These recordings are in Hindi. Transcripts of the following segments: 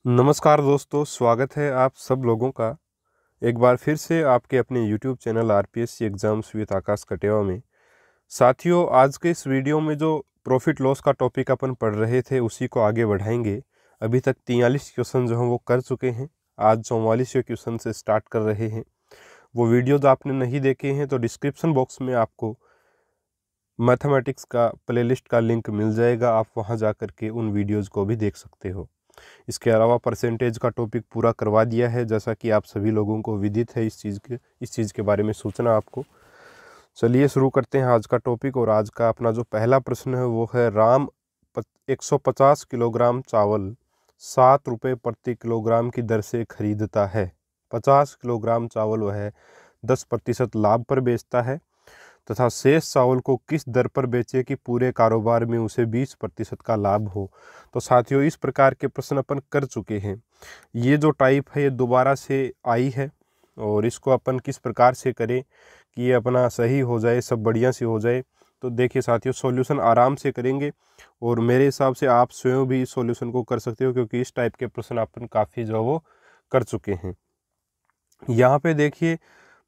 नमस्कार दोस्तों, स्वागत है आप सब लोगों का एक बार फिर से आपके अपने YouTube channel RPSC exams with Akash Kateva में। साथियों, आज के इस वीडियो में जो प्रॉफिट लॉस का टॉपिक अपन पढ़ रहे थे उसी को आगे बढ़ाएंगे। अभी तक 43 क्वेश्चन जो हैं वो कर चुके हैं। आज 44वें क्वेश्चन से स्टार्ट कर रहे हैं। वो वीडियो जो आपने नहीं देखे हैं तो डिस्क्रिप्शन बॉक्स में आपको मैथमेटिक्स का प्लेलिस्ट का लिंक मिल जाएगा, आप वहाँ जा कर के उन वीडियोज़ को भी देख सकते हो। इसके अलावा परसेंटेज का टॉपिक पूरा करवा दिया है, जैसा कि आप सभी लोगों को विदित है इस चीज़ के बारे में सोचना आपको। चलिए शुरू करते हैं आज का टॉपिक। और आज का अपना जो पहला प्रश्न है वो है, राम 150 किलोग्राम चावल 7 रुपये प्रति किलोग्राम की दर से खरीदता है। 50 किलोग्राम चावल वह 10% लाभ पर बेचता है तथा शेष चावल को किस दर पर बेचे कि पूरे कारोबार में उसे 20% का लाभ हो। तो साथियों, इस प्रकार के प्रश्न अपन कर चुके हैं। ये जो टाइप है ये दोबारा से आई है और इसको अपन किस प्रकार से करें कि ये अपना सही हो जाए, सब बढ़िया से हो जाए। तो देखिए साथियों, सॉल्यूशन आराम से करेंगे और मेरे हिसाब से आप स्वयं भी इस सॉल्यूशन को कर सकते हो, क्योंकि इस टाइप के प्रश्न अपन काफ़ी जो वो कर चुके हैं। यहाँ पे देखिए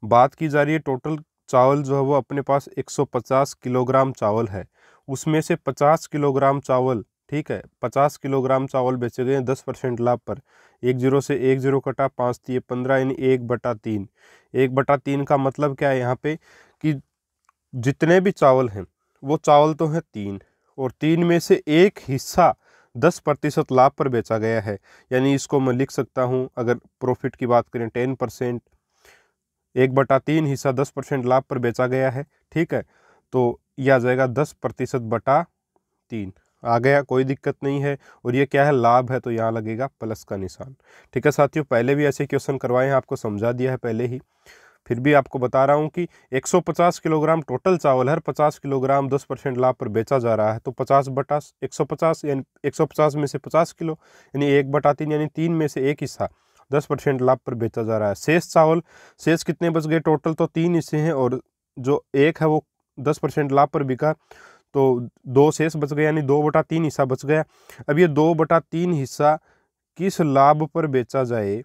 बात की जा रही है, टोटल चावल जो है वो अपने पास 150 किलोग्राम चावल है। उसमें से 50 किलोग्राम चावल, ठीक है, 50 किलोग्राम चावल बेचे गए 10% लाभ पर। 10 से 10 कटा, 5 दिए 15, यानी 1/3। 1/3 का मतलब क्या है यहाँ पे कि जितने भी चावल हैं वो चावल तो हैं 3, और 3 में से एक हिस्सा 10% लाभ पर बेचा गया है। यानी इसको मैं लिख सकता हूँ, अगर प्रॉफिट की बात करें 10%, 1/3 हिस्सा 10% लाभ पर बेचा गया है, ठीक है। तो यह आ जाएगा 10%/3 आ गया, कोई दिक्कत नहीं है। और ये क्या है, लाभ है, तो यहाँ लगेगा प्लस का निशान। ठीक है साथियों, पहले भी ऐसे क्वेश्चन करवाए हैं, आपको समझा दिया है पहले ही, फिर भी आपको बता रहा हूँ कि 150 किलोग्राम टोटल चावल है, 50 किलोग्राम 10% लाभ पर बेचा जा रहा है। तो 50/150 यानी 150 में से 50 किलो यानी 1/3, यानी 3 में से एक हिस्सा 10% लाभ पर बेचा जा रहा है। शेष चावल, शेष कितने बच गए, टोटल तो 3 हिस्से हैं और जो एक है वो 10% लाभ पर बिका, तो 2 शेष बच गए, यानी 2/3 हिस्सा बच गया। अब ये 2/3 हिस्सा किस लाभ पर बेचा जाए,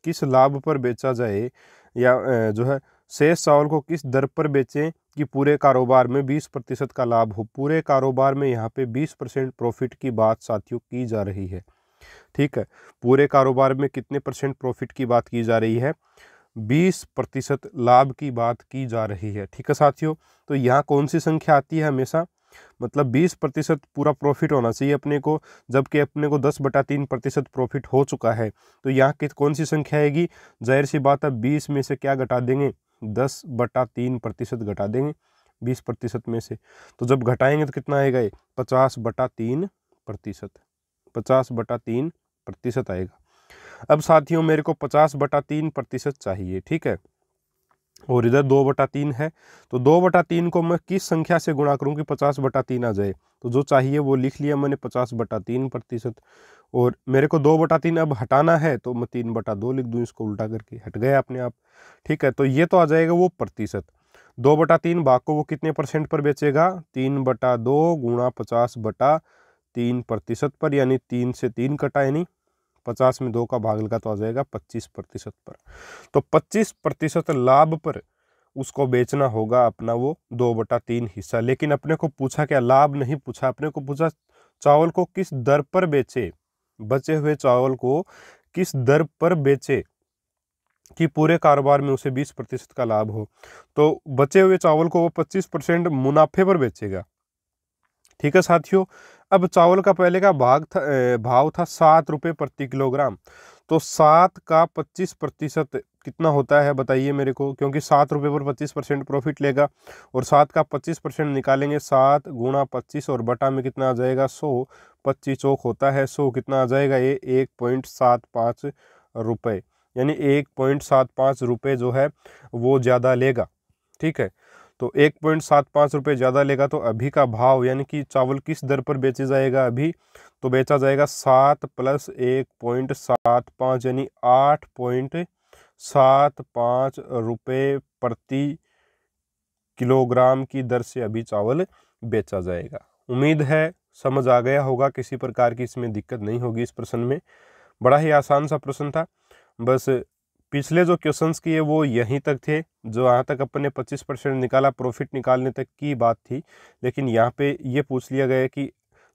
किस लाभ पर बेचा जाए, या जो है शेष चावल को किस दर पर बेचें कि पूरे कारोबार में 20% का लाभ हो। पूरे कारोबार में यहाँ पे 20% प्रॉफिट की बात साथियों की जा रही है, ठीक है। पूरे कारोबार में कितने परसेंट प्रॉफिट की बात की जा रही है, 20% लाभ की बात की जा रही है, ठीक है साथियों। तो यहाँ कौन सी संख्या आती है हमेशा, मतलब 20% पूरा प्रॉफिट होना चाहिए अपने को, जबकि अपने को 10/3% प्रॉफिट हो चुका है। तो यहाँ कौन सी संख्या आएगी, जाहिर सी बात है 20 में से क्या घटा देंगे, 10/3% घटा देंगे 20% में से। तो जब घटाएंगे तो कितना आएगा, ये 50/3%, 50/3% आएगा। अब साथियों मेरे को 50/3% चाहिए, ठीक है, और इधर 2/3 है। तो 2/3 को मैं किस संख्या से गुणा करूं कि 50/3 आ जाए, तो जो चाहिए वो लिख लिया मैंने, 50/3%। और मेरे को 2/3 अब हटाना है तो मैं 3/2 लिख दूं, इसको उल्टा करके हट गया अपने आप, ठीक है। तो ये तो आ जाएगा वो प्रतिशत। 2/3 भाग को वो कितने परसेंट पर बेचेगा, 3/2 गुणा 50/3% पर, यानी 3 से 3 कटा, यानी 50 में 2 का भाग लगा तो आ जाएगा 25% पर। तो 25% लाभ पर उसको बेचना होगा अपना वो 2/3 हिस्सा। लेकिन अपने को पूछा क्या, लाभ नहीं पूछा, अपने को पूछा चावल को किस दर पर बेचे, बचे हुए चावल को किस दर पर बेचे कि पूरे कारोबार में उसे 20% का लाभ हो। तो बचे हुए चावल को वो 25% मुनाफे पर बेचेगा, ठीक है साथियों। अब चावल का पहले का भाव था 7 रुपये प्रति किलोग्राम। तो 7 का 25% कितना होता है बताइए मेरे को, क्योंकि 7 रुपये पर 25% प्रॉफिट लेगा, और 7 का 25% निकालेंगे, 7 गुणा 25 और बटा में कितना आ जाएगा 100, 25 चौक होता है 100, कितना आ जाएगा ये 1.75 रुपये, यानी 1.75 रुपये जो है वो ज़्यादा लेगा, ठीक है। तो 1.75 रुपये ज़्यादा लेगा, तो अभी का भाव यानी कि चावल किस दर पर बेचे जाएगा अभी, तो बेचा जाएगा 7 + 1.75 यानी 8.75 रुपये प्रति किलोग्राम की दर से अभी चावल बेचा जाएगा। उम्मीद है समझ आ गया होगा, किसी प्रकार की इसमें दिक्कत नहीं होगी इस प्रश्न में। बड़ा ही आसान सा प्रश्न था। बस पिछले जो क्वेश्चंस किए वो यहीं तक थे, जो यहाँ तक अपन ने 25% निकाला, प्रॉफिट निकालने तक की बात थी। लेकिन यहाँ पे ये पूछ लिया गया कि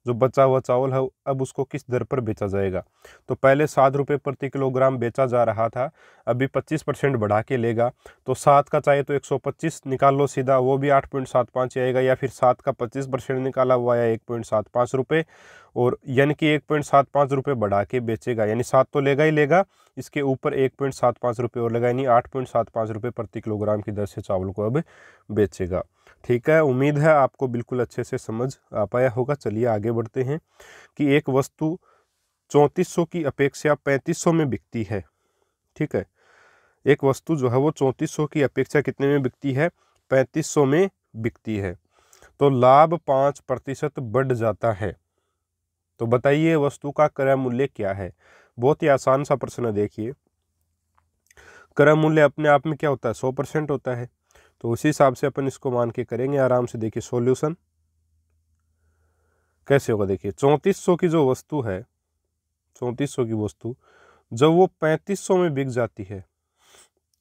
जो बचा हुआ चावल है अब उसको किस दर पर बेचा जाएगा। तो पहले 7 रुपये प्रति किलोग्राम बेचा जा रहा था, अभी 25% बढ़ा के लेगा। तो 7 का चाहे तो 125 निकाल लो सीधा, वो भी 8.75 आएगा, या फिर 7 का 25% निकाला हुआ या 1.75 रुपये, और यानी कि 1.75 रुपये बढ़ा के बेचेगा। यानी 7 तो लेगा ही लेगा, इसके ऊपर 1.75 रुपये और लगा, यानी 8.75 रुपये प्रति किलोग्राम की दर से चावल को अब बेचेगा। ठीक है, उम्मीद है आपको बिल्कुल अच्छे से समझ आ पाया होगा। चलिए आगे बढ़ते हैं कि एक वस्तु 3400 की अपेक्षा 3500 में बिकती है। ठीक है, एक वस्तु जो है वो 3400 की अपेक्षा कितने में बिकती है? 3500 में बिकती है। तो लाभ 5% बढ़ जाता है। तो बताइए वस्तु का क्रय मूल्य क्या है? बहुत ही आसान सा प्रश्न है। देखिए, क्रय मूल्य अपने आप में क्या होता है? 100% होता है। तो उसी हिसाब से अपन इसको मान के करेंगे आराम से। देखिए सॉल्यूशन कैसे होगा। देखिए 3400 की जो वस्तु है, 3400 की वस्तु जब वो 3500 में बिक जाती है,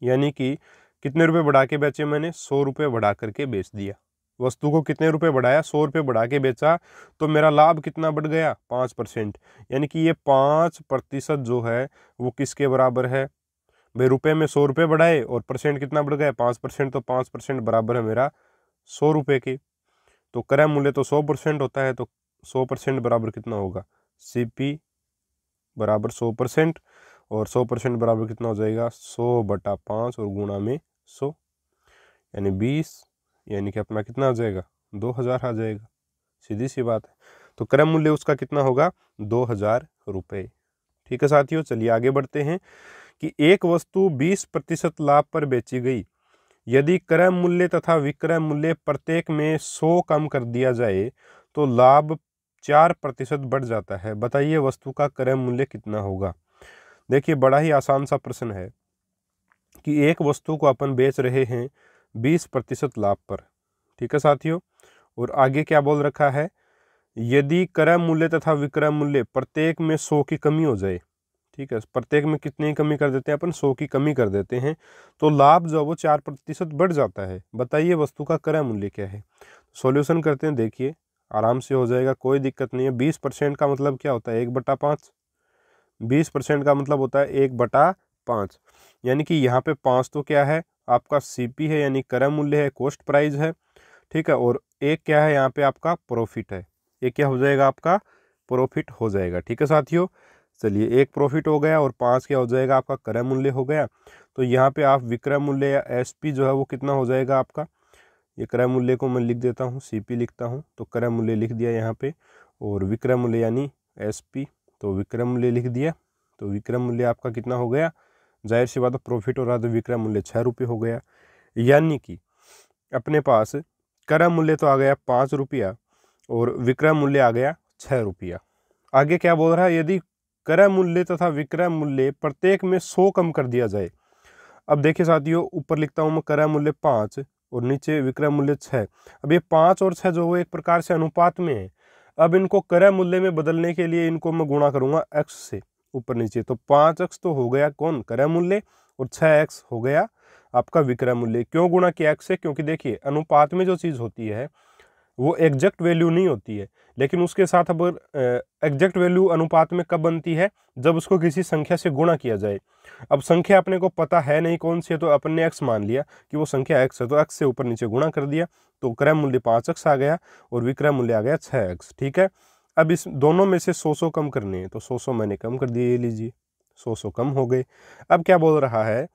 यानी कि कितने रुपए बढ़ा के बेचे मैंने? 100 रुपये बढ़ा करके बेच दिया। वस्तु को कितने रुपए बढ़ाया? 100 रुपये बढ़ा के बेचा, तो मेरा लाभ कितना बढ़ गया? 5%। यानी कि ये 5% जो है वो किसके बराबर है भाई? रुपए में 100 रुपये बढ़ाए और परसेंट कितना बढ़ गया? 5%। तो 5% बराबर है मेरा 100 रुपये के। तो क्रय मूल्य तो 100% होता है, तो 100% बराबर कितना होगा? CP बराबर 100%, और 100% बराबर कितना हो जाएगा? 100/5 और गुणा में 100, यानी 20, यानी कि अपना कितना आ जाएगा? 2000 आ जाएगा। सीधी सी बात है। तो क्रय मूल्य उसका कितना होगा? 2000 रुपये। ठीक है साथियों, चलिए आगे बढ़ते हैं कि एक वस्तु 20% लाभ पर बेची गई, यदि क्रय मूल्य तथा विक्रय मूल्य प्रत्येक में 100 कम कर दिया जाए तो लाभ 4% बढ़ जाता है। बताइए वस्तु का क्रय मूल्य कितना होगा? देखिए बड़ा ही आसान सा प्रश्न है कि एक वस्तु को अपन बेच रहे हैं 20% लाभ पर। ठीक है साथियों, और आगे क्या बोल रखा है? यदि क्रय मूल्य तथा विक्रय मूल्य प्रत्येक में 100 की कमी हो जाए। ठीक है, प्रत्येक में कितनी कमी कर देते हैं अपन? 100 की कमी कर देते हैं, तो लाभ जो वो 4% बढ़ जाता है। बताइए वस्तु का क्रय मूल्य क्या है? सॉल्यूशन करते हैं। देखिए आराम से हो जाएगा, कोई दिक्कत नहीं है। 20% का मतलब क्या होता है? 1/5। 20% का मतलब होता है 1/5, यानी कि यहाँ पे 5 तो क्या है? आपका CP है, यानी क्रय मूल्य है, कॉस्ट प्राइस है। ठीक है, और एक क्या है यहाँ पे? आपका प्रॉफिट है। एक क्या हो जाएगा? आपका प्रॉफिट हो जाएगा। ठीक है साथियों, चलिए एक प्रॉफिट हो गया और 5 क्या हो जाएगा? आपका क्रय मूल्य हो गया। तो यहाँ पे आप विक्रय मूल्य या SP जो है वो कितना हो जाएगा आपका? ये क्रय मूल्य को मैं लिख देता हूँ, CP लिखता हूँ, तो क्रय मूल्य लिख दिया यहाँ पे, और विक्रय मूल्य यानी SP, तो विक्रय मूल्य लिख दिया। तो विक्रय मूल्य आपका कितना हो गया? जाहिर सी बात है प्रॉफिट हो रहा है तो विक्रय मूल्य 6 रुपये हो गया। यानी कि अपने पास क्रय मूल्य तो आ गया 5 रुपया और विक्रय मूल्य आ गया 6 रुपया। आगे क्या बोल रहा है? यदि क्रय मूल्य तथा विक्रय मूल्य प्रत्येक में 100 कम कर दिया जाए। अब देखिए साथियों, ऊपर लिखता हूँ मैं क्रय मूल्य 5 और नीचे विक्रय मूल्य 6। अब ये 5 और 6 जो वो एक प्रकार से अनुपात में है। अब इनको क्रय मूल्य में बदलने के लिए इनको मैं गुणा करूंगा x से, ऊपर नीचे। तो 5x तो हो गया कौन? क्रय मूल्य, और 6x हो गया आपका विक्रय मूल्य। क्यों गुणा किया x से? क्योंकि देखिए अनुपात में जो चीज़ होती है वो एग्जैक्ट वैल्यू नहीं होती है, लेकिन उसके साथ अब एग्जैक्ट वैल्यू अनुपात में कब बनती है? जब उसको किसी संख्या से गुणा किया जाए। अब संख्या अपने को पता है नहीं कौन सी है, तो अपन ने x मान लिया कि वो संख्या x है, तो x से ऊपर नीचे गुणा कर दिया, तो क्रय मूल्य 5x आ गया और विक्रय मूल्य आ गया 6x। ठीक है, अब इस दोनों में से 100 कम करने हैं, तो 100 मैंने कम कर दिए, ये लीजिए 100 कम हो गए। अब क्या बोल रहा है?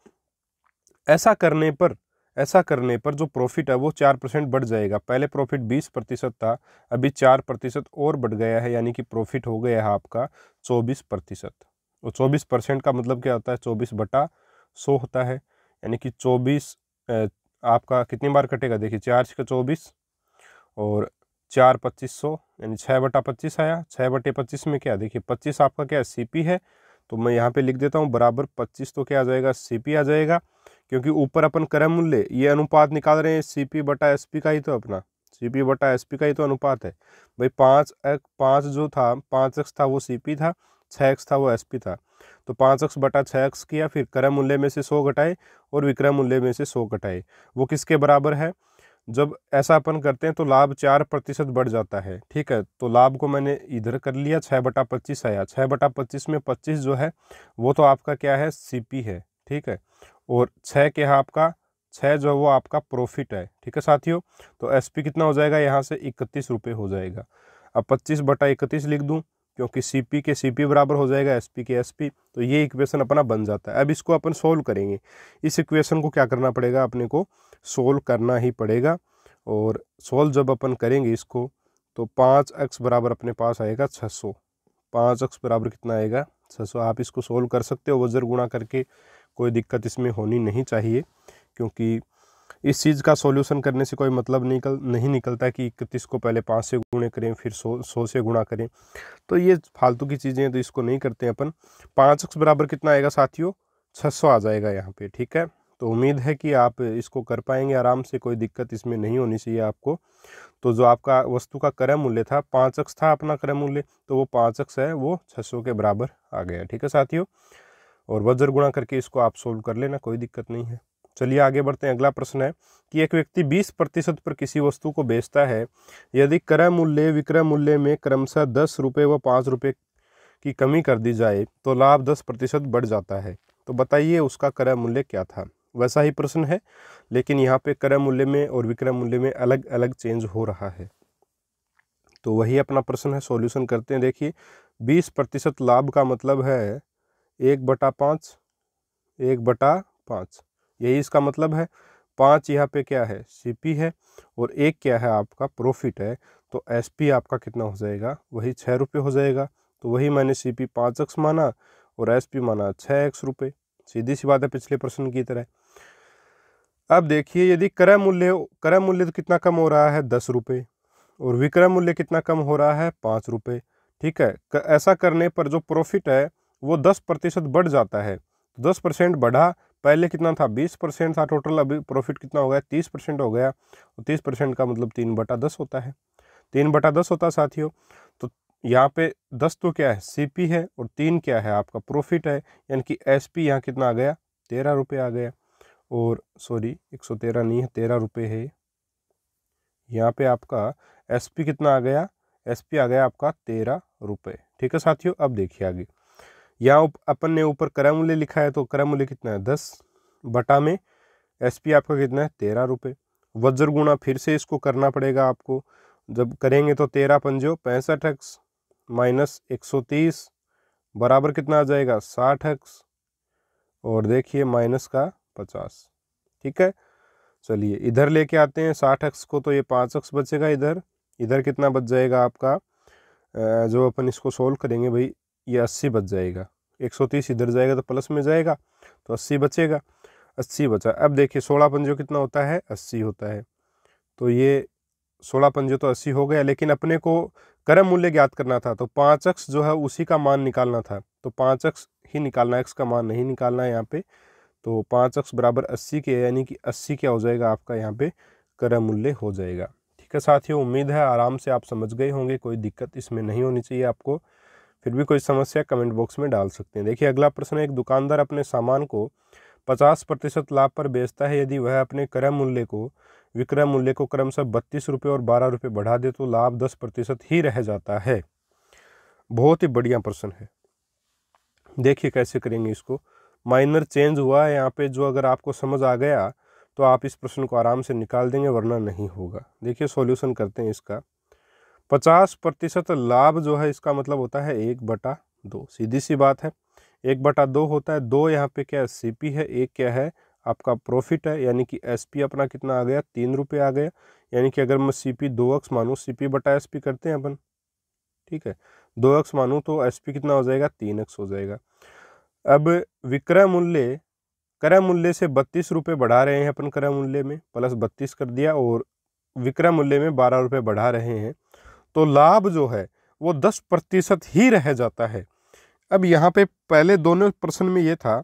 ऐसा करने पर जो प्रॉफिट है वो 4% बढ़ जाएगा। पहले प्रॉफिट 20% था, अभी 4% और बढ़ गया है, यानी कि प्रॉफिट हो गया है आपका 24%। और 24% का मतलब क्या होता है? 24/100 होता है, यानी कि 24 आपका कितनी बार कटेगा? देखिए 4 का 24 और 4 2500, यानी 6/25 आया। 6/25 में क्या? देखिए 25 आपका क्या है? CP है, तो मैं यहाँ पे लिख देता हूँ बराबर 25, तो क्या आ जाएगा? CP आ जाएगा। क्योंकि ऊपर अपन क्रय मूल्य ये अनुपात निकाल रहे हैं CP/SP का ही, तो अपना CP/SP का ही तो अनुपात है भाई। 5 जो था 5x था वो CP था, 6x था वो SP था, तो 5x बटा 6x किया, फिर क्रय मूल्य में से 100 घटाए और विक्रय मूल्य में से 100 घटाए, वो किसके बराबर है। जब ऐसा अपन करते हैं तो लाभ 4% बढ़ जाता है। ठीक है, तो लाभ को मैंने इधर कर लिया, 6/25 आया। 6/25 में 25 जो है वो तो आपका क्या है, CP है। ठीक है, और 6 क्या है आपका, 6 जो है वो आपका प्रॉफिट है। ठीक है साथियों, तो SP कितना हो जाएगा, यहाँ से 31 रुपये हो जाएगा। अब 25/31 लिख दूँ, क्योंकि CP के CP बराबर हो जाएगा SP के SP, तो ये इक्वेशन अपना बन जाता है। अब इसको अपन सोल्व करेंगे। इस इक्वेशन को क्या करना पड़ेगा, अपने को सोल्व करना ही पड़ेगा। और सोल्व जब अपन करेंगे इसको, तो 5x बराबर अपने पास आएगा 600। 5x बराबर कितना आएगा, 600। आप इसको सोल्व कर सकते हो वज्र गुणा करके, कोई दिक्कत इसमें होनी नहीं चाहिए, क्योंकि इस चीज़ का सॉल्यूशन करने से कोई मतलब नहीं निकलता कि 31 को पहले 5 से गुणे करें फिर 100 से गुणा करें, तो ये फालतू की चीज़ें हैं, तो इसको नहीं करते हैं अपन। 5x बराबर कितना आएगा साथियों, 600 आ जाएगा यहाँ पे। ठीक है, तो उम्मीद है कि आप इसको कर पाएंगे आराम से, कोई दिक्कत इसमें नहीं होनी चाहिए आपको। तो जो आपका वस्तु का क्रय मूल्य था 5x था अपना क्रय मूल्य, तो वो 5x है वो 600 के बराबर आ गया। ठीक है साथियों, और वज्र गुणा करके इसको आप सोल्व कर लेना, कोई दिक्कत नहीं है। चलिए आगे बढ़ते हैं। अगला प्रश्न है कि एक व्यक्ति 20% पर किसी वस्तु को बेचता है, यदि क्रय मूल्य विक्रय मूल्य में क्रमशः 10 रुपये व 5 रुपये की कमी कर दी जाए तो लाभ 10% बढ़ जाता है। तो बताइए उसका क्रय मूल्य क्या था। वैसा ही प्रश्न है, लेकिन यहाँ पे क्रय मूल्य में और विक्रय मूल्य में अलग अलग चेंज हो रहा है। तो वही अपना प्रश्न है, सॉल्यूशन करते हैं। देखिए 20% लाभ का मतलब है 1/5, 1/5, यही इसका मतलब है। 5 यहाँ पे क्या है, CP है, और 1 क्या है आपका प्रॉफिट है, तो SP आपका कितना हो जाएगा, वही 6 रुपये हो जाएगा। तो वही मैंने CP 5x माना और SP माना 6x रुपये, सीधी सी बात है पिछले प्रश्न की तरह। अब देखिए यदि क्रय मूल्य तो कितना कम हो रहा है, 10 रुपये, और विक्रय मूल्य कितना कम हो रहा है, 5 रुपये। ठीक है, ऐसा करने पर जो प्रॉफिट है वो 10% बढ़ जाता है। 10% बढ़ा, पहले कितना था, 20% था टोटल, अभी प्रॉफिट कितना हो गया, 30% हो गया। तो 30% का मतलब 3/10 होता है, 3/10 होता है साथियों। तो यहाँ पे 10 तो क्या है, CP है, और 3 क्या है आपका प्रॉफिट है, यानी कि SP यहाँ कितना आ गया, 13 रुपये आ गया। और सॉरी 113 नहीं है, 13 रुपये है। यहाँ पे आपका SP कितना आ गया, SP आ गया आपका 13 रुपये। ठीक है साथियों, अब देखिए आगे, यहाँ अपन ने ऊपर क्रय मूल्य लिखा है, तो क्रय मूल्य कितना है 10 बटा में SP आपका कितना है 13 रुपये। वज्र गुणा फिर से इसको करना पड़ेगा आपको, जब करेंगे तो 13 पंजो 65x माइनस 130 बराबर कितना आ जाएगा 60x, और देखिए माइनस का 50। ठीक है, चलिए इधर लेके आते हैं 60x को, तो ये 5x बचेगा इधर। इधर कितना बच जाएगा आपका, जो अपन इसको सोल्व करेंगे भाई, ये 80 बच जाएगा। 130 इधर जाएगा तो प्लस में जाएगा, तो 80 बचेगा, 80 बचा। अब देखिए 16 पंजो कितना होता है, 80 होता है। तो ये 16 पंजे तो 80 हो गया, लेकिन अपने को क्रय मूल्य ज्ञात करना था, तो 5x जो है उसी का मान निकालना था, तो 5x ही निकालना है, x का मान नहीं निकालना है यहाँ पे। तो 5x बराबर 80 के, यानी कि 80 क्या हो जाएगा आपका यहाँ पे क्रय मूल्य हो जाएगा। ठीक है साथियों, उम्मीद है आराम से आप समझ गए होंगे, कोई दिक्कत इसमें नहीं होनी चाहिए आपको। फिर भी कोई समस्या कमेंट बॉक्स में डाल सकते हैं। देखिए अगला प्रश्न है, एक दुकानदार अपने सामान को 50% लाभ पर बेचता है, यदि वह अपने क्रय मूल्य को विक्रय मूल्य को क्रमशः 32 रुपये और 12 रुपये बढ़ा दे तो लाभ 10% ही रह जाता है। बहुत ही बढ़िया प्रश्न है, देखिए कैसे करेंगे इसको। माइनर चेंज हुआ है यहाँ पे, जो अगर आपको समझ आ गया तो आप इस प्रश्न को आराम से निकाल देंगे, वरना नहीं होगा। देखिए सॉल्यूशन करते हैं इसका। 50% लाभ जो है इसका मतलब होता है 1/2, सीधी सी बात है, 1/2 होता है। 2 यहाँ पे क्या है, CP है, 1 क्या है आपका प्रॉफिट है, यानी कि SP अपना कितना आ गया, 3 रुपये आ गया। यानी कि अगर मैं CP 2x मानूँ, CP/SP करते हैं अपन, ठीक है, 2x मानूँ तो SP कितना हो जाएगा, 3x हो जाएगा। अब विक्रय मूल्य, क्रय मूल्य से 32 रुपये बढ़ा रहे हैं अपन, क्रय मूल्य में प्लस 32 कर दिया, और विक्रय मूल्य में 12 रुपये बढ़ा रहे हैं, तो लाभ जो है वो 10% ही रह जाता है। अब यहाँ पे पहले दोनों प्रश्न में ये था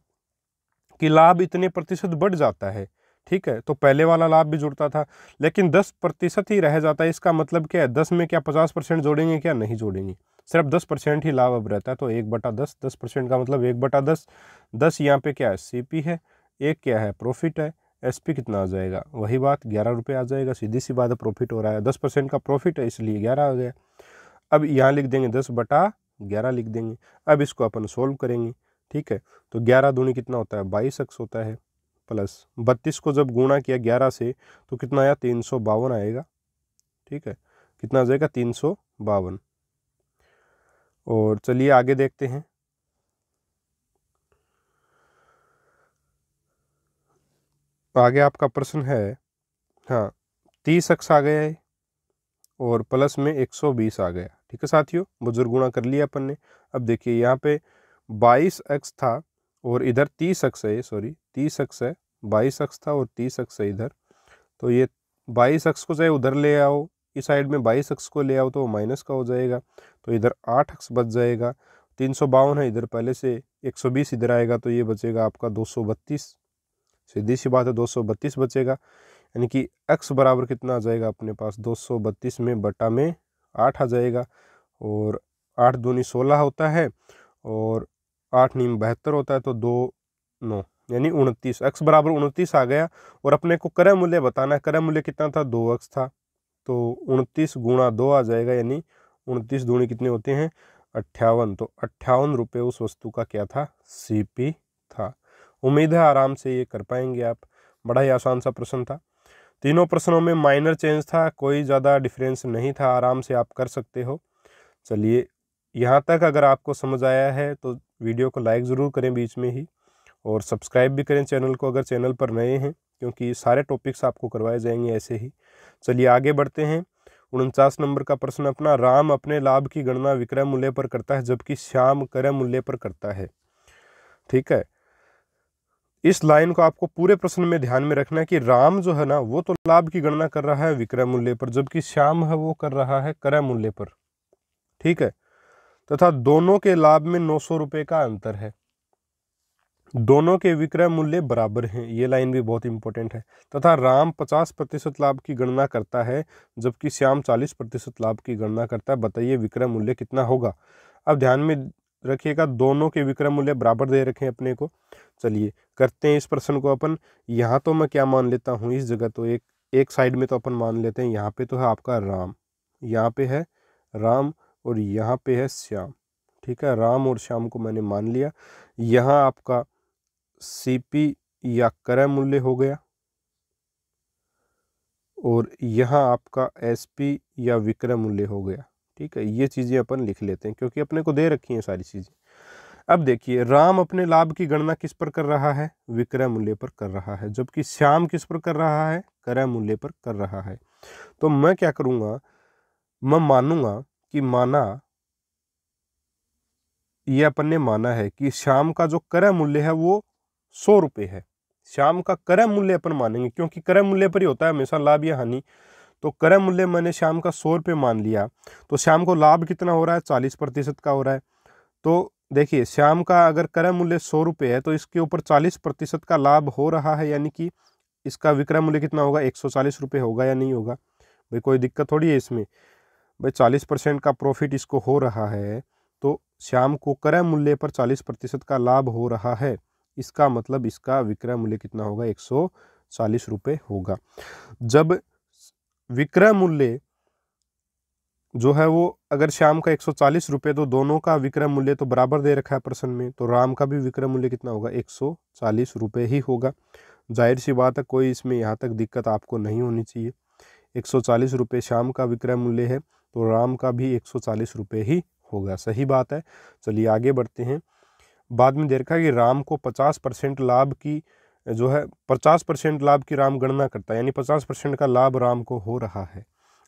कि लाभ इतने प्रतिशत बढ़ जाता है, ठीक है, तो पहले वाला लाभ भी जुड़ता था, लेकिन 10% ही रह जाता है। इसका मतलब क्या है, 10 में क्या 50% जोड़ेंगे, क्या नहीं जोड़ेंगे, सिर्फ 10% ही लाभ अब रहता है। तो 1/10, 10% का मतलब 1/10, 10 यहाँ पे क्या है, सीपी है, एक क्या है, प्रॉफिट है, एसपी कितना आ जाएगा, वही बात 11 रुपये आ जाएगा। सीधी सी बात है, प्रॉफिट हो रहा है, 10% का प्रॉफिट है इसलिए 11 आ गया। अब यहाँ लिख देंगे 10/11 लिख देंगे। अब इसको अपन सोल्व करेंगे, ठीक है। तो 11 दूनी कितना होता है, 22x होता है, प्लस 32 को जब गुणा किया 11 से तो कितना आया, 352 आएगा, ठीक है। कितना आ जाएगा, 352। और चलिए आगे देखते हैं। आगे आपका प्रश्न है, हाँ, 30x आ गया है और प्लस में 120 आ गया, ठीक है साथियों, बुजुर्ग गुणा कर लिया अपन ने। अब देखिए यहाँ पे 22x था और इधर 30x है, सॉरी 30x है, 22x था और 30x है इधर। तो ये 22x को चाहे उधर ले आओ, इस साइड में 22x को ले आओ तो माइनस का हो जाएगा, तो इधर 8x बच जाएगा। 352 है इधर पहले से, 120 इधर आएगा तो ये बचेगा आपका 232। सीधी सी बात है, 232 बचेगा, यानी कि x बराबर कितना आ जाएगा अपने पास, 232 में बटा में 8 आ जाएगा। और 8 दूनी 16 होता है और 8 नीम 72 होता है, तो 2 9 यानी 29, x बराबर 29 आ गया। और अपने को क्रय मूल्य बताना है, क्रय मूल्य कितना था, 2x था, तो 29 गुणा 2 आ जाएगा, यानी 29 दूनी कितने होते हैं, 58। तो 58 रुपये उस वस्तु का क्या था, सीपी था। उम्मीद है आराम से ये कर पाएंगे आप, बड़ा ही आसान सा प्रश्न था। तीनों प्रश्नों में माइनर चेंज था, कोई ज़्यादा डिफरेंस नहीं था, आराम से आप कर सकते हो। चलिए, यहाँ तक अगर आपको समझ आया है तो वीडियो को लाइक ज़रूर करें बीच में ही, और सब्सक्राइब भी करें चैनल को अगर चैनल पर नए हैं, क्योंकि सारे टॉपिक्स आपको करवाए जाएंगे ऐसे ही। चलिए आगे बढ़ते हैं। 49 नंबर का प्रश्न अपना, राम अपने लाभ की गणना विक्रय मूल्य पर करता है जबकि श्याम क्रय मूल्य पर करता है, ठीक है। इस लाइन को आपको पूरे प्रश्न में ध्यान में रखना है कि राम जो है ना वो तो लाभ की गणना कर रहा है विक्रय मूल्य पर, जबकि श्याम है वो कर रहा है क्रय मूल्य पर, ठीक है। तथा दोनों के लाभ में 900 रुपये का अंतर है, दोनों के विक्रय मूल्य बराबर हैं, ये लाइन भी बहुत इंपॉर्टेंट है। तथा राम 50% लाभ की गणना करता है जबकि श्याम 40% लाभ की गणना करता है, बताइए विक्रय मूल्य कितना होगा। अब ध्यान में रखिएगा, दोनों के विक्रय मूल्य बराबर दे रखे हैं अपने को। चलिए करते हैं इस प्रश्न को अपन। यहाँ तो मैं क्या मान लेता हूँ, इस जगह तो एक साइड में तो अपन मान लेते हैं, यहाँ पे तो है आपका राम, यहाँ पे है राम और यहाँ पे है श्याम, ठीक है। राम और श्याम को मैंने मान लिया। यहाँ आपका सीपी या क्रय मूल्य हो गया और यहाँ आपका एसपी या विक्रय मूल्य हो गया, ठीक है। ये चीज़ें अपन लिख लेते हैं क्योंकि अपने को दे रखी हैं सारी चीज़ें। अब देखिए, राम अपने लाभ की गणना किस पर कर रहा है, विक्रय मूल्य पर कर रहा है, जबकि श्याम किस पर कर रहा है, क्रय मूल्य पर कर रहा है। तो मैं क्या करूँगा, मैं मानूंगा कि ये अपन ने माना है कि श्याम का जो क्रय मूल्य है वो 100 रुपये है। श्याम का क्रय मूल्य अपन मानेंगे क्योंकि क्रय मूल्य पर ही होता है हमेशा लाभ या हानि। तो क्रय मूल्य मैंने श्याम का 100 रुपये मान लिया, तो श्याम को लाभ कितना हो रहा है, 40% का हो रहा है। तो देखिए, श्याम का अगर क्रय मूल्य 100 रुपये है तो इसके ऊपर 40% का लाभ हो रहा है, यानी कि इसका विक्रय मूल्य कितना होगा, 140 रुपये होगा या नहीं होगा। भाई कोई दिक्कत थोड़ी है इसमें, भाई 40% का प्रॉफिट इसको हो रहा है, तो श्याम को क्रय मूल्य पर 40% का लाभ हो रहा है, इसका मतलब इसका विक्रय मूल्य कितना होगा, 140 रुपये होगा। जब विक्रय मूल्य जो है वो अगर श्याम का 140 रुपये, तो दोनों का विक्रय मूल्य तो बराबर दे रखा है प्रश्न में, तो राम का भी विक्रय मूल्य कितना होगा, 140 रुपये ही होगा। जाहिर सी बात है, कोई इसमें यहाँ तक दिक्कत आपको नहीं होनी चाहिए। 140 रुपये श्याम का विक्रय मूल्य है तो राम का भी 140 रुपये ही होगा, सही बात है। चलिए आगे बढ़ते हैं। बाद में देखा कि राम को 50% लाभ की जो है 50% लाभ की राम गणना करता है, यानी 50% का लाभ राम को हो रहा है।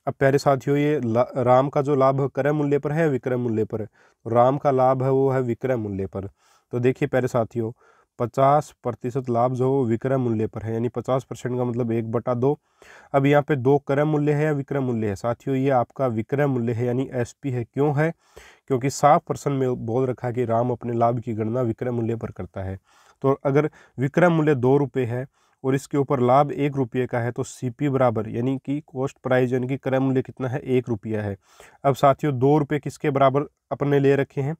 अब प्यारे साथियों, ये राम का जो लाभ क्रय मूल्य पर है विक्रय मूल्य पर है, राम का लाभ है वो है विक्रय मूल्य पर। तो देखिए प्यारे साथियों, 50% लाभ जो विक्रय मूल्य पर है, यानी 50% का मतलब 1/2। अब यहाँ पे 2 क्रय मूल्य है या विक्रय मूल्य है, साथियों ये आपका विक्रय मूल्य है यानी एसपी है। क्यों है, क्योंकि साफ प्रश्न में बोल रखा है कि राम अपने लाभ की गणना विक्रय मूल्य पर करता है। तो अगर विक्रय मूल्य 2 रुपये है और इसके ऊपर लाभ 1 रुपये का है, तो CP बराबर यानी कि कॉस्ट प्राइस यानी कि क्रय मूल्य कितना है, 1 रुपया है। अब साथियों 2 रुपये किसके बराबर अपने ले रखे हैं,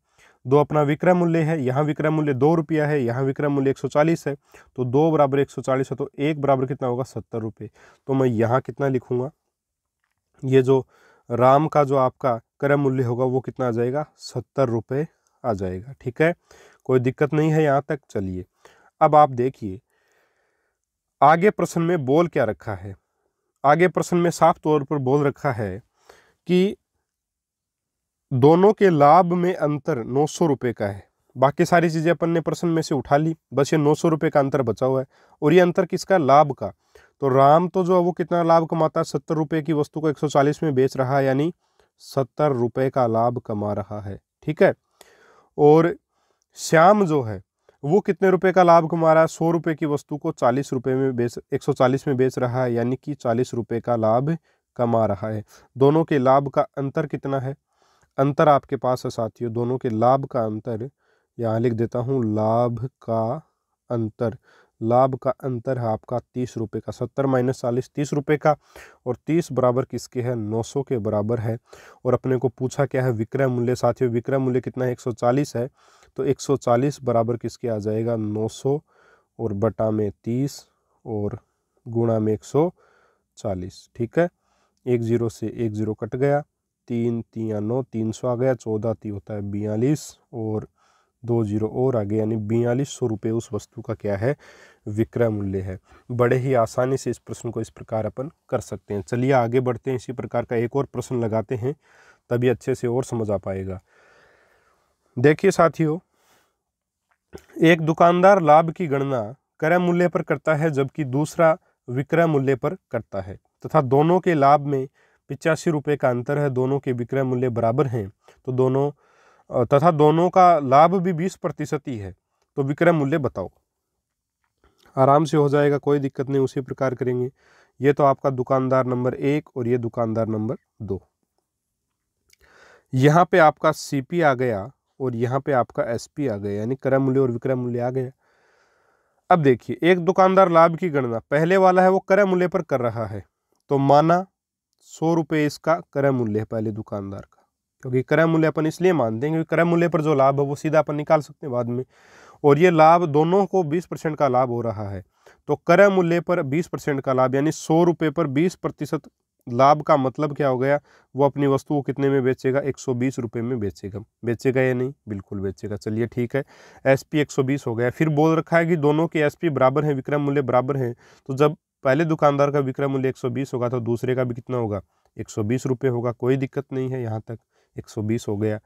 2 अपना विक्रय मूल्य है, यहाँ विक्रय मूल्य 2 रुपया है, यहाँ विक्रय मूल्य 140 है, तो 2 बराबर 140 है, तो 1 बराबर कितना होगा, 70 रुपये। तो मैं यहाँ कितना लिखूँगा, ये जो राम का जो आपका क्रय मूल्य होगा वो कितना आ जाएगा, 70 रुपये आ जाएगा। ठीक है, कोई दिक्कत नहीं है यहाँ तक। चलिए अब आप देखिए आगे प्रश्न में बोल क्या रखा है। आगे प्रश्न में साफ तौर पर बोल रखा है कि दोनों के लाभ में अंतर 900 रुपये का है। बाकी सारी चीजें अपन ने प्रश्न में से उठा ली, बस ये 900 रुपये का अंतर बचा हुआ है। और ये अंतर किसका, लाभ का। तो राम तो जो है वो कितना लाभ कमाता है, 70 रुपये की वस्तु को 140 में बेच रहा है, यानी 70 रुपये का लाभ कमा रहा है। ठीक है, और श्याम जो है वो कितने रुपए का लाभ कमा रहा है, 100 रुपये की वस्तु को 40 रुपये में 140 में बेच रहा है, यानी कि 40 रुपये का लाभ कमा रहा है। दोनों के लाभ का अंतर कितना है, अंतर आपके पास है साथियों, दोनों के लाभ का अंतर यहाँ लिख देता हूँ, लाभ का अंतर। लाभ का अंतर है आपका 30 रुपये का, 70 माइनस 40 30 रुपये का, और 30 बराबर किसके है, 900 के बराबर है। और अपने को पूछा क्या है, विक्रय मूल्य। साथियों विक्रय मूल्य कितना है, 140 है, तो 140 बराबर किसके आ जाएगा, 900 और बटा में 30 और गुणा में 140। ठीक है, 1 0 से 1 0 कट गया, 3 3 9 300 आ गया, 14 3 होता है 42 और 2 0 और आगे, यानी 4200 रुपये उस वस्तु का क्या है, विक्रय मूल्य है। बड़े ही आसानी से इस प्रश्न को इस प्रकार अपन कर सकते हैं। चलिए आगे बढ़ते हैं, इसी प्रकार का एक और प्रश्न लगाते हैं, तभी अच्छे से और समझ आ पाएगा। देखिए साथियों, एक दुकानदार लाभ की गणना क्रय मूल्य पर करता है जबकि दूसरा विक्रय मूल्य पर करता है, तथा दोनों के लाभ में 85 रुपये का अंतर है, दोनों के विक्रय मूल्य बराबर हैं, तो दोनों का लाभ भी 20% ही है, तो विक्रय मूल्य बताओ। आराम से हो जाएगा, कोई दिक्कत नहीं, उसी प्रकार करेंगे। ये तो आपका दुकानदार नंबर 1 और ये दुकानदार नंबर 2। यहाँ पे आपका CP आ गया और यहाँ पे आपका SP आ गया, यानी क्रय मूल्य और विक्रय मूल्य आ गया। अब देखिए, एक दुकानदार लाभ की गणना, पहले वाला है वो क्रय मूल्य पर कर रहा है, तो माना 100 रुपये इसका क्रय मूल्य है पहले दुकानदार का, क्योंकि क्रय मूल्य अपन इसलिए मानते हैं क्योंकि क्रय मूल्य पर जो लाभ है वो सीधा अपन निकाल सकते हैं बाद में। और ये लाभ दोनों को 20% का लाभ हो रहा है, तो क्रय मूल्य पर 20% का लाभ, यानी 100 रुपये पर 20% लाभ का मतलब क्या हो गया, वो अपनी वस्तु को कितने में बेचेगा, 120 रुपये में बेचेगा या नहीं, बिल्कुल बेचेगा। चलिए ठीक है, SP 120 हो गया। फिर बोल रखा है कि दोनों के SP बराबर हैं, विक्रय मूल्य बराबर हैं, तो जब पहले दुकानदार का विक्रय मूल्य 120 होगा तो दूसरे का भी कितना होगा, 120 रुपये होगा। कोई दिक्कत नहीं है, यहाँ तक 120 हो गया।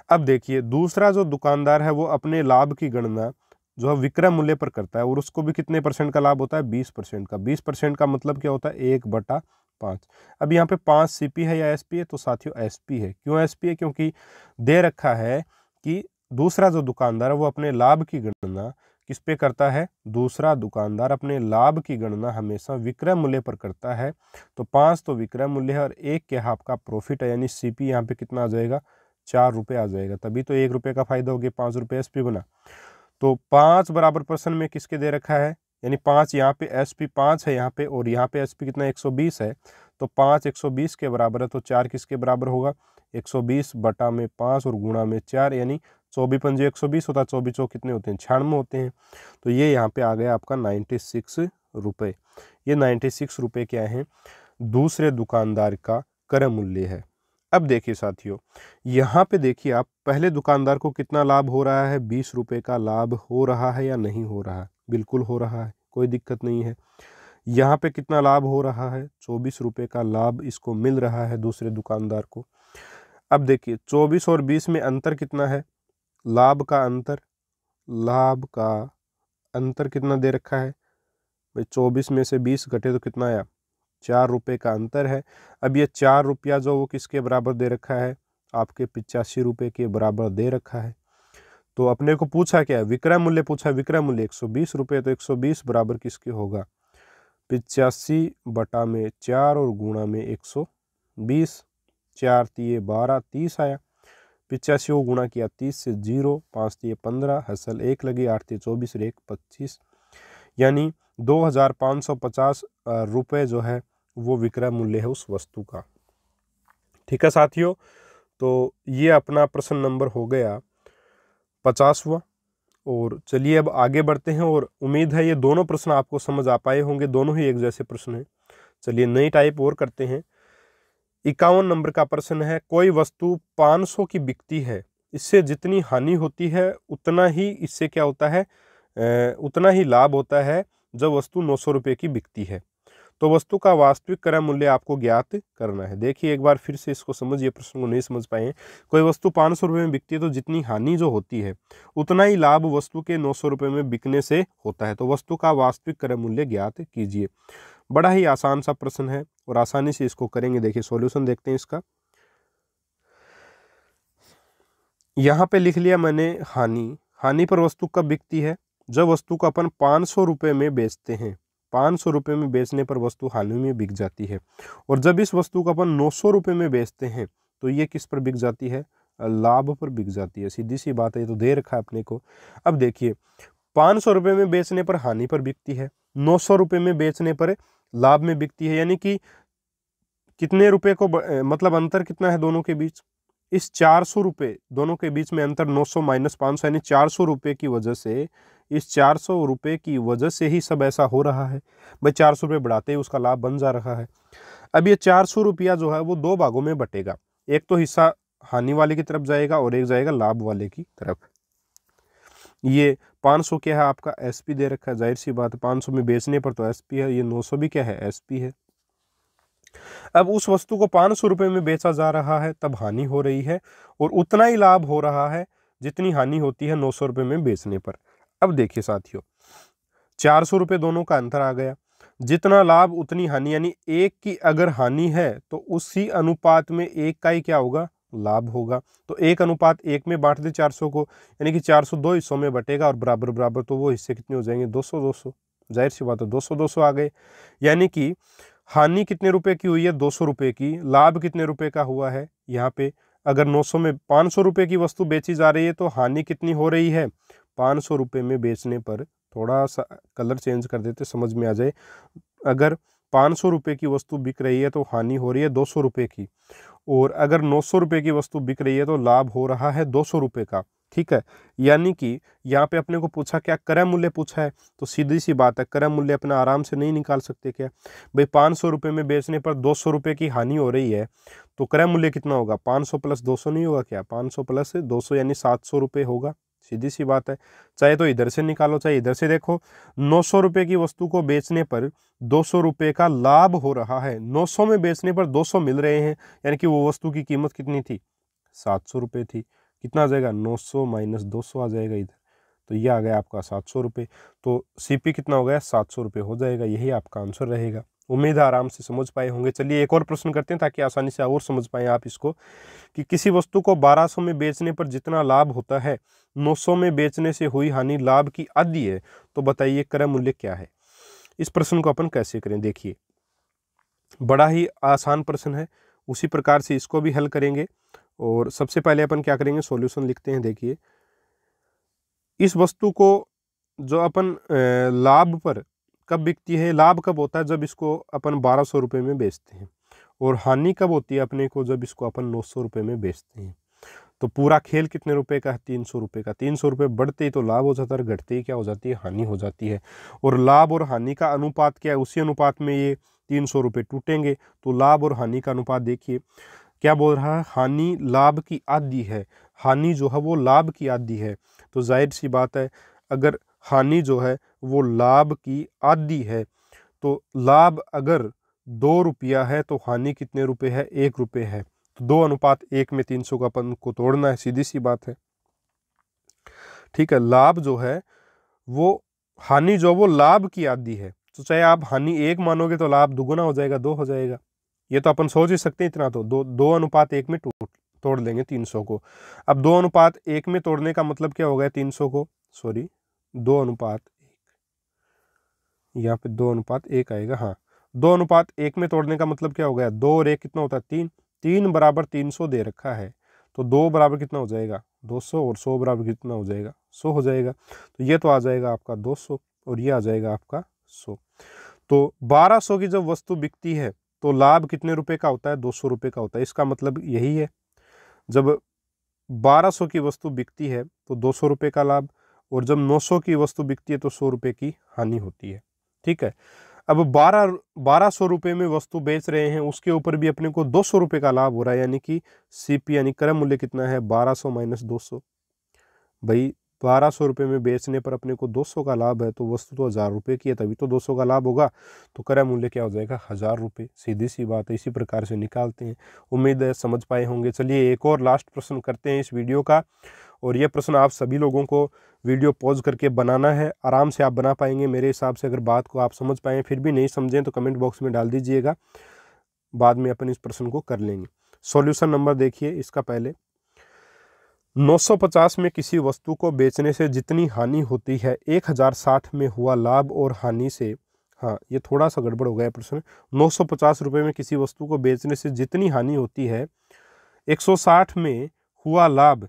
अब देखिए, दूसरा जो दुकानदार है वो अपने लाभ की गणना जो है विक्रय मूल्य पर करता है, और उसको भी कितने % का लाभ होता है, 20% का। 20% का मतलब क्या होता है, 1/5। अब यहाँ पे 5 CP है या SP है, तो साथियों SP है। क्यों SP है, क्योंकि दे रखा है कि दूसरा जो दुकानदार है वो अपने लाभ की गणना किस पे करता है, दूसरा दुकानदार अपने लाभ की गणना हमेशा विक्रय मूल्य पर करता है। तो 5 तो विक्रय मूल्य है और 1 के हाफ का प्रॉफिट है, यानी CP यहाँ पे कितना आ जाएगा, 4 रुपये आ जाएगा। तभी तो 1 रुपये का फायदा हो गया, 5 रुपये SP बना। तो 5 बराबर प्रश्न में किसके दे रखा है, यानी 5 यहाँ पे SP 5 है यहाँ पे, और यहाँ पे SP कितना 120 है, तो 5 120 के बराबर है, तो 4 किसके बराबर होगा, 120 बटा में 5 और गुणा में 4, यानी 24 पंजे 120 होता है, 24 चौक कितने होते हैं, 96 होते हैं। तो ये यहाँ पे आ गया आपका 96 रुपये। ये 96 रुपये क्या है, दूसरे दुकानदार का क्रय मूल्य है। अब देखिए साथियों, यहाँ पे देखिए आप, पहले दुकानदार को कितना लाभ हो रहा है, 20 रुपये का लाभ हो रहा है या नहीं हो रहा है, बिल्कुल हो रहा है, कोई दिक्कत नहीं है। यहाँ पे कितना लाभ हो रहा है, 24 रुपये का लाभ इसको मिल रहा है दूसरे दुकानदार को। अब देखिए 24 और 20 में अंतर कितना है, लाभ का अंतर कितना दे रखा है भाई, 24 में से 20 घटे तो कितना आया, 4 रुपये का अंतर है। अब ये 4 रुपया जो वो किसके बराबर दे रखा है, आपके 85 रुपये के बराबर दे रखा है। तो अपने को पूछा क्या है, विक्रय मूल्य पूछा, विक्रय मूल्य 120 रुपये, तो 120 बराबर किसके होगा, 85 बटा में 4 और गुणा में 120, 4 तिये 12 30 आया। 85 को गुणा किया 30 से 0, 5 तिये 15, हसल 1 लगी, 8 तिये 24 और 1 25, यानी 2550 रुपये जो है वो विक्रय मूल्य है उस वस्तु का। ठीक है साथियों, तो ये अपना प्रश्न नंबर हो गया 50वां। और चलिए अब आगे बढ़ते हैं, और उम्मीद है ये दोनों प्रश्न आपको समझ आ पाए होंगे, दोनों ही एक जैसे प्रश्न हैं। चलिए नई टाइप और करते हैं। 51 नंबर का प्रश्न है, कोई वस्तु 500 की बिकती है, इससे जितनी हानि होती है उतना ही इससे क्या होता है, उतना ही लाभ होता है जब वस्तु 900 रुपये की बिकती है। तो वस्तु का वास्तविक क्रय मूल्य आपको ज्ञात करना है। देखिए एक बार फिर से इसको समझिए, प्रश्न को नहीं समझ पाए। कोई वस्तु 500 रुपये में बिकती है तो जितनी हानि जो होती है उतना ही लाभ वस्तु के 900 रुपये में बिकने से होता है। तो वस्तु का वास्तविक क्रय मूल्य ज्ञात कीजिए। बड़ा ही आसान सा प्रश्न है और आसानी से इसको करेंगे। देखिए सॉल्यूशन देखते हैं इसका। यहाँ पे लिख लिया मैंने हानि। हानि पर वस्तु कब बिकती है, जब वस्तु को अपन 500 रुपये में बेचते हैं। 500 रुपये में बेचने पर वस्तु हानि में बिक जाती है। और जब इस वस्तु को अपन 900 रुपये में बेचते हैं तो ये किस पर बिक जाती है, लाभ पर बिक जाती है। सीधी सी बात है, ये तो दे रखा है अपने को। अब देखिए 500 रुपये में बेचने पर हानि पर बिकती है, 900 रुपये में बेचने पर लाभ में बिकती है। यानी कि कितने रुपए को मतलब अंतर कितना है दोनों के बीच, इस 400 रुपये दोनों के बीच में अंतर 900 माइनस 500 यानी 400 रुपये की वजह से, इस 400 रुपये की वजह से ही सब ऐसा हो रहा है। भाई 400 रुपये बढ़ाते ही उसका लाभ बन जा रहा है। अब ये 400 रुपया जो है वो दो भागों में बटेगा, एक तो हिस्सा हानि वाले की तरफ जाएगा और एक जाएगा लाभ वाले की तरफ। ये 500 क्या है आपका एसपी दे रखा है, जाहिर सी बात है 500 में बेचने पर तो एसपी है, ये 900 भी क्या है एसपी है। अब उस वस्तु को 500 रुपये में बेचा जा रहा है तब हानि हो रही है, और उतना ही लाभ हो रहा है जितनी हानि होती है 900 रुपये में बेचने पर। अब देखिए साथियों 400 रुपये दोनों का अंतर आ गया, जितना लाभ उतनी हानि, यानी एक की अगर हानि है तो उसी अनुपात में एक का ही क्या होगा, लाभ होगा। तो 1:1 में बांट दे 400 को, यानी कि 400 दो हिस्सों में बटेगा और बराबर बराबर, तो वो हिस्से कितने हो जाएंगे 200-200। जाहिर सी बात है 200-200 आ गए। यानी कि हानि कितने रुपए की हुई है 200 रुपये की, लाभ कितने रुपए का हुआ है यहाँ पे, अगर 900 में 500 रुपये की वस्तु बेची जा रही है तो हानि कितनी हो रही है 500 रुपये में बेचने पर। थोड़ा सा कलर चेंज कर देते समझ में आ जाए। अगर 500 रुपये की वस्तु बिक रही है तो हानि हो रही है 200 रुपये की, और अगर 900 रुपये की वस्तु बिक रही है तो लाभ हो रहा है 200 रुपये का। ठीक है, यानी कि यहाँ पे अपने को पूछा क्या, क्रय मूल्य पूछा है, तो सीधी सी बात है क्रय मूल्य अपना आराम से नहीं निकाल सकते क्या। भाई 500 रुपये में बेचने पर 200 रुपये की हानि हो रही है तो क्रय मूल्य कितना होगा, 500 प्लस 200 नहीं होगा क्या, 500 प्लस 200 यानी 700 रुपये होगा। सीधी सी बात है, चाहे तो इधर से निकालो चाहे इधर से। देखो 900 रुपये की वस्तु को बेचने पर 200 रुपये का लाभ हो रहा है, 900 में बेचने पर 200 मिल रहे हैं, यानी कि वो वस्तु की कीमत कितनी थी 700 रुपये थी। कितना आ जाएगा 900 माइनस 200 आ जाएगा इधर, तो ये आ गया आपका 700 रुपये। तो सीपी कितना हो गया 700 रुपये हो जाएगा, यही आपका आंसर रहेगा। उम्मीद है आराम से समझ पाए होंगे। चलिए एक और प्रश्न करते हैं ताकि आसानी से और समझ पाएं आप इसको, कि किसी वस्तु को 1200 में बेचने पर जितना लाभ होता है 900 में बेचने से हुई हानि लाभ की आधी है, तो बताइए क्रय मूल्य क्या है। इस प्रश्न को अपन कैसे करें, देखिए बड़ा ही आसान प्रश्न है, उसी प्रकार से इसको भी हल करेंगे। और सबसे पहले अपन क्या करेंगे, सॉल्यूशन लिखते हैं। देखिए इस वस्तु को जो अपन लाभ पर कब बिकती है, लाभ कब होता है जब इसको अपन 1200 रुपये में बेचते हैं, और हानि कब होती है अपने को जब इसको अपन 900 रुपये में बेचते हैं। तो पूरा खेल कितने रुपए का है 300 रुपये का। 300 रुपये बढ़ते ही तो लाभ हो जाता है, घटते ही क्या हो जाती है हानि हो जाती है। और लाभ और हानि का अनुपात क्या है, उसी अनुपात में ये 300 रुपये टूटेंगे। तो लाभ और हानि का अनुपात देखिए क्या बोल रहा है, हानि लाभ की आधी है, हानि जो है वो लाभ की आधी है। तो जाहिर सी बात है अगर हानि जो है वो लाभ की आधी है, तो लाभ अगर 2 रुपया है तो हानि कितने रुपए है 1 रुपये है। तो 2:1 में 300 का अपन को तोड़ना है, सीधी सी बात है। ठीक है, लाभ जो है वो, हानि जो वो लाभ की आधी है, तो चाहे आप हानि 1 मानोगे तो लाभ दुगुना हो जाएगा 2 हो जाएगा। ये तो अपन सोच ही सकते हैं इतना, तो 2:1 में तोड़ लेंगे 300 को। अब 2:1 में तोड़ने का मतलब क्या हो गया 300 को, सॉरी 2:1, यहाँ पे 2:1 आएगा। हाँ 2:1 में तोड़ने का मतलब क्या हो गया, 2 और 1 कितना होता है 3, 3 बराबर 300 दे रखा है, तो 2 बराबर कितना हो जाएगा 200, और 100 बराबर कितना हो जाएगा 100 हो जाएगा। तो ये तो आ जाएगा आपका 200। और ये आ जाएगा आपका 100। तो 1200 की जब वस्तु बिकती है तो लाभ कितने रुपए का होता है? 200 रुपये का होता है। इसका मतलब यही है, जब 1200 की वस्तु बिकती है तो 200 रुपये का लाभ, और जब 900 की वस्तु बिकती है तो 100 रुपये की हानि होती है। ठीक है, अब 1200 रुपये में वस्तु बेच रहे हैं, उसके ऊपर भी अपने को 200 रुपये का लाभ हो रहा है, यानी कि सीपी यानी क्रय मूल्य कितना है? 1200 माइनस 200। भाई 1200 रुपये में बेचने पर अपने को 200 का लाभ है, तो वस्तु तो 1000 रुपये की है, तभी तो 200 का लाभ होगा, तो क्रय मूल्य क्या हो जाएगा? 1000 रुपये। सीधी सी बात है, इसी प्रकार से निकालते हैं। उम्मीद है समझ पाए होंगे। चलिए एक और लास्ट प्रश्न करते हैं इस वीडियो का, और यह प्रश्न आप सभी लोगों को वीडियो पॉज करके बनाना है, आराम से आप बना पाएंगे मेरे हिसाब से। अगर बात को आप समझ पाएँ, फिर भी नहीं समझें तो कमेंट बॉक्स में डाल दीजिएगा, बाद में अपन इस प्रश्न को कर लेंगे। सॉल्यूशन नंबर देखिए इसका पहले, 950 में किसी वस्तु को बेचने से जितनी हानि होती है 1060 में हुआ लाभ और हानि से, हाँ ये थोड़ा सा गड़बड़ हो गया प्रश्न। 950 रुपये में किसी वस्तु को बेचने से जितनी हानि होती है 160 में हुआ लाभ,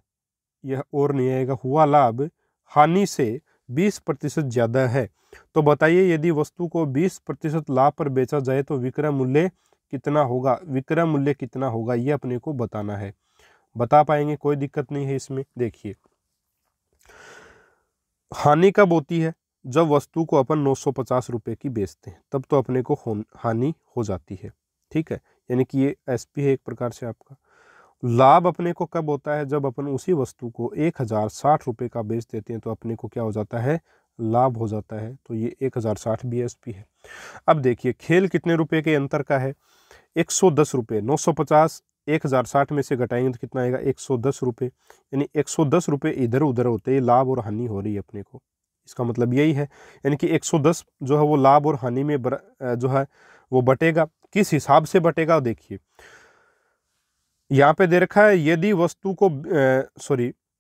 यह और नहीं आएगा, हुआ लाभ हानि से 20% ज़्यादा है। तो बताइए यदि वस्तु को 20% लाभ पर बेचा जाए तो विक्रय मूल्य कितना होगा? विक्रय मूल्य कितना होगा ये अपने को बताना है। बता पाएंगे, कोई दिक्कत नहीं है इसमें। देखिए हानि कब होती है? जब वस्तु को अपन 950 रुपये की बेचते हैं, तब तो अपने को हानि हो जाती है। ठीक है, यानी कि ये एसपी है एक प्रकार से आपका। लाभ अपने को कब होता है? जब अपन उसी वस्तु को 1060 रुपये का बेच देते हैं, तो अपने को क्या हो जाता है? लाभ हो जाता है। तो ये 1060 भी एसपी है। अब देखिए खेल कितने रुपए के अंतर का है? 110 रुपये। 950 1060 में से घटाएंगे तो कितना आएगा? 110 रुपये। यानी 110 रुपये इधर उधर होते हैं, लाभ और हानि हो रही है अपने को। इसका मतलब यही है, यानी कि 110 जो है वो लाभ और हानि में जो है वो बटेगा। किस हिसाब से बटेगा देखिए, यहाँ पे दे रखा है यदि वस्तु को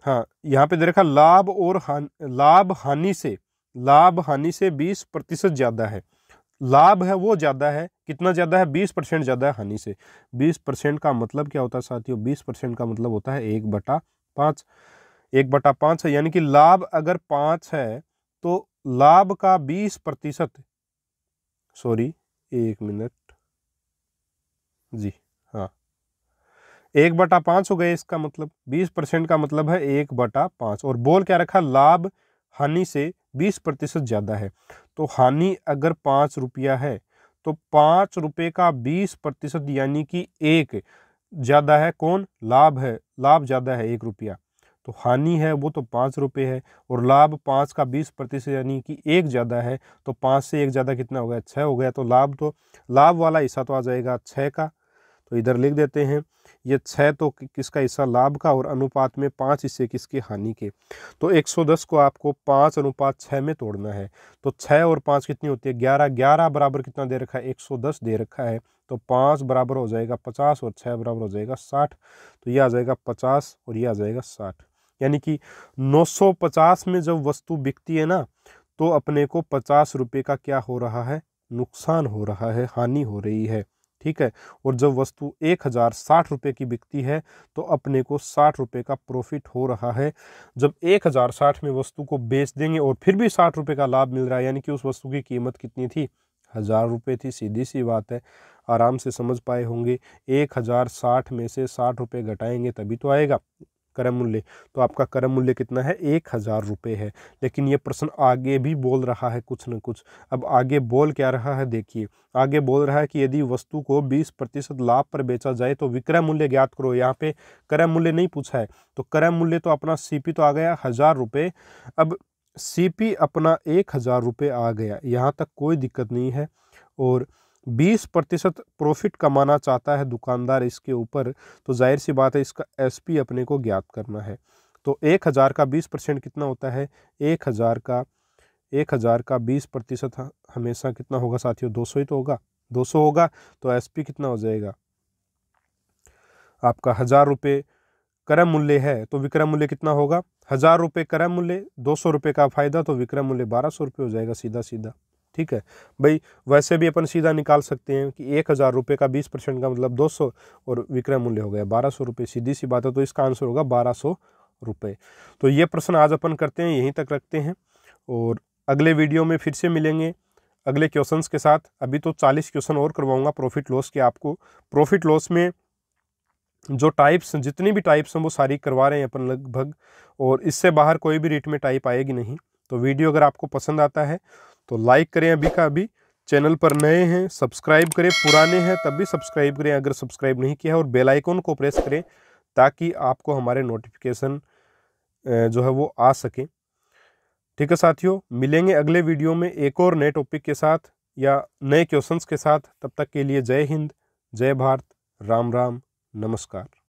हाँ यहाँ पे दे रखा लाभ और लाभ हानि से 20% ज्यादा है। लाभ है वो ज्यादा है, कितना ज्यादा है? 20% ज्यादा है हानि से। 20% का मतलब क्या होता है साथियों? 20% का मतलब होता है 1/5। 1/5 है, यानी कि लाभ अगर 5 है तो लाभ का 20%, एक मिनट जी, हाँ 1/5 हो गए। इसका मतलब 20% का मतलब है 1/5। और बोल क्या रखा? लाभ हानि से 20% ज्यादा है। तो हानि अगर 5 रुपया है तो 5 रुपये का 20% यानी कि 1 ज्यादा है। कौन? लाभ है, लाभ ज्यादा है 1 रुपया। तो हानि है वो तो 5 रुपये है, और लाभ 5 का 20% यानी कि 1 ज्यादा है। तो 5 से 1 ज्यादा कितना हो गया? 6 हो गया। तो लाभ वाला हिस्सा तो आ जाएगा 6 का। तो इधर लिख देते हैं, ये 6 तो किसका हिस्सा? लाभ का, और अनुपात में 5 हिस्से किसके? हानि के। तो 110 को आपको 5:6 में तोड़ना है। तो 6 और 5 कितनी होती है? 11। 11 बराबर कितना दे रखा है? 110 दे रखा है। तो 5 बराबर हो जाएगा 50 और 6 बराबर हो जाएगा 60। तो ये आ जाएगा 50 और ये आ जाएगा 60। यानी कि 950 में जब वस्तु बिकती है ना, तो अपने को 50 रुपये का क्या हो रहा है? नुकसान हो रहा है, हानि हो रही है। ठीक है, और जब वस्तु 1060 रुपये की बिकती है तो अपने को 60 रुपये का प्रॉफिट हो रहा है। जब 1060 में वस्तु को बेच देंगे और फिर भी 60 रुपये का लाभ मिल रहा है, यानी कि उस वस्तु की कीमत कितनी थी? 1000 रुपये थी। सीधी सी बात है, आराम से समझ पाए होंगे। 1060 में से 60 रुपये घटाएंगे तभी तो आएगा क्रय मूल्य। तो आपका क्रय मूल्य कितना है? 1000 रुपये है। लेकिन ये प्रश्न आगे भी बोल रहा है कुछ न कुछ। अब आगे बोल क्या रहा है देखिए, आगे बोल रहा है कि यदि वस्तु को 20% लाभ पर बेचा जाए तो विक्रय मूल्य ज्ञात करो। यहाँ पे क्रय मूल्य नहीं पूछा है, तो क्रय मूल्य तो अपना सीपी तो आ गया 1000 रुपये। अब सीपी अपना 1000 रुपये आ गया, यहाँ तक कोई दिक्कत नहीं है। और 20% प्रॉफिट कमाना चाहता है दुकानदार इसके ऊपर, तो जाहिर सी बात है इसका एसपी अपने को ज्ञात करना है। तो 1000 का 20% कितना होता है? 1000 का 20% हमेशा कितना होगा साथियों? 200 ही तो होगा। 200 होगा तो एसपी कितना हो जाएगा आपका? 1000 रुपये क्रय मूल्य है तो विक्रय मूल्य कितना होगा? 1000 रुपये क्रय मूल्य, 200 रुपये का फायदा, तो विक्रय मूल्य 1200 रुपये हो जाएगा सीधा सीधा। ठीक है भाई, वैसे भी अपन सीधा निकाल सकते हैं कि 1000 रुपये का 20% का मतलब 200 और विक्रय मूल्य हो गया 1200 रुपये। सीधी सी बात है, तो इसका आंसर होगा 1200 रुपये। तो ये प्रश्न आज अपन करते हैं, यहीं तक रखते हैं। और अगले वीडियो में फिर से मिलेंगे अगले क्वेश्चंस के साथ। अभी तो 40 क्वेश्चन और करवाऊंगा प्रॉफिट लॉस के आपको। प्रॉफिट लॉस में जो टाइप्स, जितनी भी टाइप्स हैं वो सारी करवा रहे हैं अपन लगभग, और इससे बाहर कोई भी रेट में टाइप आएगी नहीं। तो वीडियो अगर आपको पसंद आता है तो लाइक करें अभी का अभी। चैनल पर नए हैं सब्सक्राइब करें, पुराने हैं तब भी सब्सक्राइब करें अगर सब्सक्राइब नहीं किया है, और बेल आइकन को प्रेस करें ताकि आपको हमारे नोटिफिकेशन जो है वो आ सके। ठीक है साथियों, मिलेंगे अगले वीडियो में एक और नए टॉपिक के साथ या नए क्वेश्चंस के साथ। तब तक के लिए जय हिंद, जय भारत, राम राम, नमस्कार।